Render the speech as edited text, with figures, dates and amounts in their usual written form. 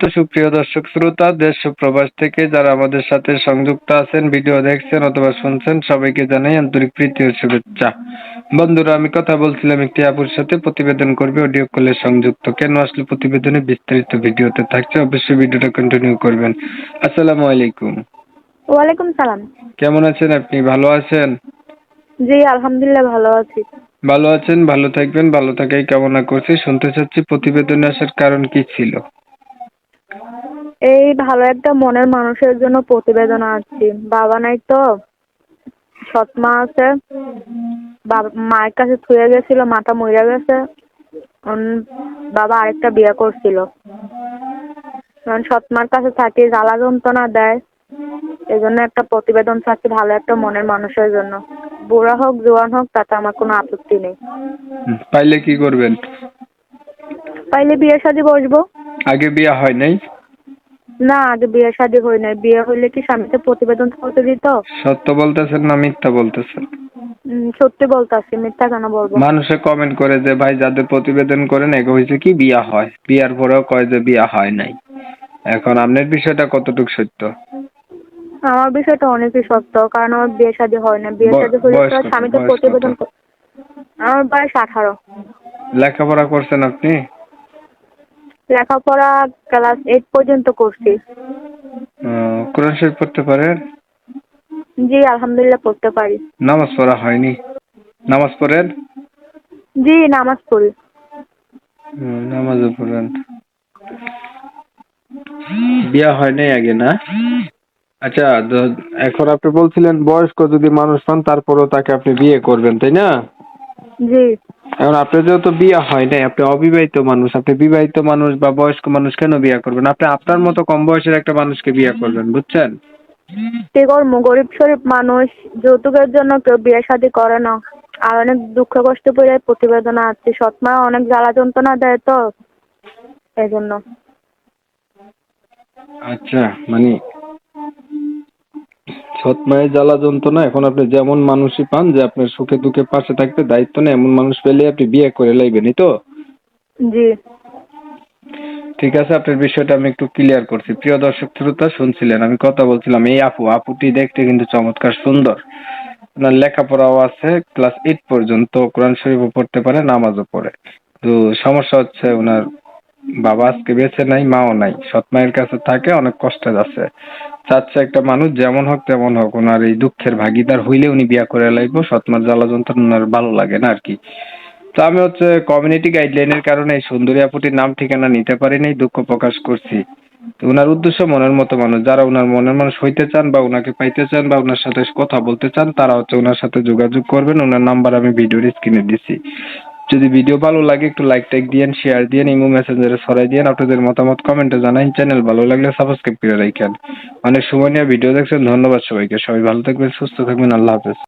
তো সুপ্রিয় দর্শক শ্রোতা, দেশ ও প্রবাস থেকে যারা আমাদের সাথে সংযুক্ত আছেন, ভিডিও দেখছেন অথবা শুনছেন, সবাইকে জানাই আন্তরিক প্রীতি ও শুভেচ্ছা। বন্ধুরা, আমি কথা বলছিলাম একটি আপুর সাথে, প্রতিবেদন করবে, অডিও কলে সংযুক্ত। কেন আসলে প্রতিবেদনে বিস্তারিত ভিডিওতে থাকছে, অবশ্যই ভিডিওটা কন্টিনিউ করবেন। আসসালামু আলাইকুম। ওয়ালাইকুম সালাম। কেমন আছেন আপনি? ভালো আছেন? জি আলহামদুলিল্লাহ ভালো আছি। ভালো আছেন, ভালো থাকবেন, ভালো থাকাই কামনা করছি। শুনতে চাচ্ছি প্রতিবেদনে আসার কারণ কি ছিল? এই ভালো একটা মনের মানুষের জন্য প্রতিবেদন আসছি। বাবা নাই তো, সৎ মা আছে। মায়ের কাছে থুয়ে গেছিল, মাটা মরে গেছে। বাবা আরেকটা বিয়ে করছিল। সৎ মার কাছে থাকি, জ্বালা যন্ত্রণা দেয়। এই জন্য একটা প্রতিবেদন চাচ্ছি ভালো একটা মনের মানুষের জন্য। বুড়া হোক জোয়ান হোক তাতে আমার কোনো আপত্তি নেই। পাইলে কি করবেন? পাইলে বিয়ে শাদী বসবো। আগে বিয়ে হয় নাই? না, আগে বিয়ে শাদী হয় নাই। বিয়ে হইলে কি স্বামীকে প্রতিবেদন করতে দিত? সত্য বলতেছেন না মিথ্যা বলতেছেন? সত্যি বলতাছি, মিথ্যা কেন বলবো? মানুষে কমেন্ট করে যে ভাই যাদের প্রতিবেদন করেন এগো হয়েছে কি বিয়া হয়, বিয়ার পরেও কয় যে বিয়া হয় নাই। এখন আপনার বিষয়টা কতটুকু সত্য? আমার বিষয়টা অনেকই সত্য, কারণ আমার বিয়ে শাদী হয় না। বিয়ে শাদী হলে বয়স তো কত? স্বামীকে বয়স কত? প্রতিবেদন আমার বয়স 18। লেখাপড়া করছেন আপনি? লেখাপড়া ক্লাস 8 পর্যন্ত করছি। কোরআন শরীফ পড়তে পারেন? জি আলহামদুলিল্লাহ পড়তে পারি। নামাজ পড়া হয়নি? নামাজ পড়েন? জি নামাজ পড়ি। নামাজও পড়েন। বিয়া হয় নাই আগে না? আচ্ছা, এখন আপনি বলছিলেন বয়স্ক যদি মানুষ পান তারপরেও তাকে আপনি বিয়ে করবেন, তাই না? জি। এখন আপনার যেহেতু বিয়ে হয় নাই, আপনি অবিবাহিত মানুষ, আপনি বিবাহিত মানুষ বা বয়স্ক মানুষ কেন বিয়ে করবেন? আপনি আপনার মতো কম বয়সের একটা মানুষকে বিয়ে করবেন, বুঝছেন? কি করবো, গরিব শরীফ মানুষ, যৌতুকের জন্য কেউ বিয়ে শাদী করে না। আর অনেক দুঃখ কষ্ট পেয়ে প্রতিবেদন আছে। সৎ মা অনেক জ্বালা যন্ত্রণা দেয় তো, এই জন্য। আচ্ছা, মানে সৎ মায়ের জ্বালা যন্ত্রণা, এখন আপনি যেমন মানুষই পান যে আপনার সুখে দুঃখে পাশে থাকতে দায়িত্ব নেই, এমন মানুষ পেলে আপনি বিয়ে করে লাইবেনই তো? জি। ঠিক আছে, আপনার বিষয়টা আমি একটু ক্লিয়ার করছি। প্রিয় দর্শক শ্রোতা, শুনছিলেন আমি কথা বলছিলাম, এই আপুটি দেখতে কিন্তু চমৎকার সুন্দর। আপনার লেখাপড়াও আছে, ক্লাস 8 পর্যন্ত কোরআন শরীফও পড়তে পারে, নামাজও পড়ে। তো সমস্যা হচ্ছে ওনার বাবা আজকে বেঁচে নাই, মাও নাই, সৎ মায়ের কাছে থাকে, অনেক কষ্টে আছে। চাচ্ছে একটা মানুষ যেমন হোক তেমন হোক ওনার এই দুঃখের ভাগিদার হইলে উনি বিয়া করে লাইবো। সৎ মার জ্বালা যন্ত্রণা ওনার ভালো লাগে না আর কি। তো আমি হচ্ছে কমিউনিটি গাইডলাইনের কারণে এই সুন্দরী আপুটির নাম ঠিকানা নিতে পারিনি, দুঃখ প্রকাশ করছি। তো উনার উদ্দেশ্য মনের মতো মানুষ, যারা উনার মনের মানুষ হইতে চান বা উনাকে পাইতে চান বা উনার সাথে কথা বলতে চান, তারা হচ্ছে উনার সাথে যোগাযোগ করবেন। উনার নাম্বার আমি ভিডিওর স্ক্রিনে দিছি। যদি ভিডিও ভালো লাগে একটু লাইক টাইক দিয়েন, শেয়ার দিয়েন, ইমো মেসেঞ্জারে ছড়াই দিয়েন, আপনাদের মতামত কমেন্টে জানাইন। চ্যানেল ভালো লাগলে সাবস্ক্রাইব করে রাখেন। অনেক সময় নিয়ে ভিডিও দেখছেন, ধন্যবাদ সবাইকে। সবাই ভালো থাকবেন, সুস্থ থাকবেন, আল্লাহ হাফেজ।